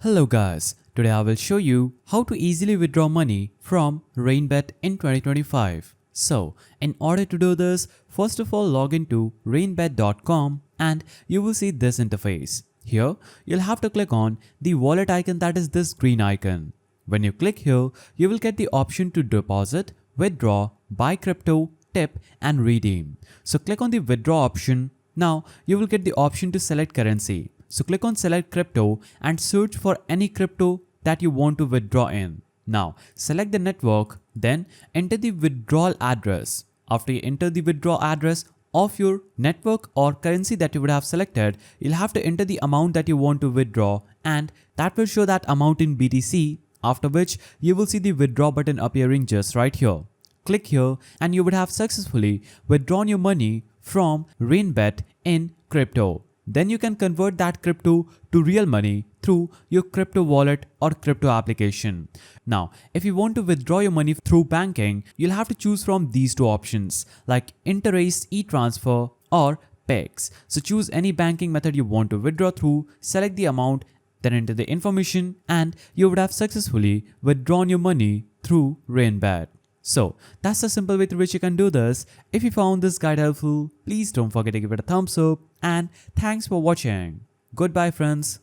Hello guys, today I will show you how to easily withdraw money from Rainbet in 2025. So, in order to do this, first of all log into rainbet.com and you will see this interface. Here, you'll have to click on the wallet icon, that is this green icon. When you click here, you will get the option to deposit, withdraw, buy crypto, tip and redeem. So click on the withdraw option. Now you will get the option to select currency. So click on select crypto and search for any crypto that you want to withdraw in. Now select the network, then enter the withdrawal address. After you enter the withdrawal address of your network or currency that you would have selected, you'll have to enter the amount that you want to withdraw and that will show that amount in BTC, after which you will see the withdraw button appearing just right here. Click here and you would have successfully withdrawn your money from Rainbet in crypto. Then you can convert that crypto to real money through your crypto wallet or crypto application. Now, if you want to withdraw your money through banking, you'll have to choose from these two options like Interest, e-transfer or PEX. So choose any banking method you want to withdraw through, select the amount, then enter the information and you would have successfully withdrawn your money through Rainbet. So that's the simple way through which you can do this. If you found this guide helpful, please don't forget to give it a thumbs up and thanks for watching. Goodbye friends.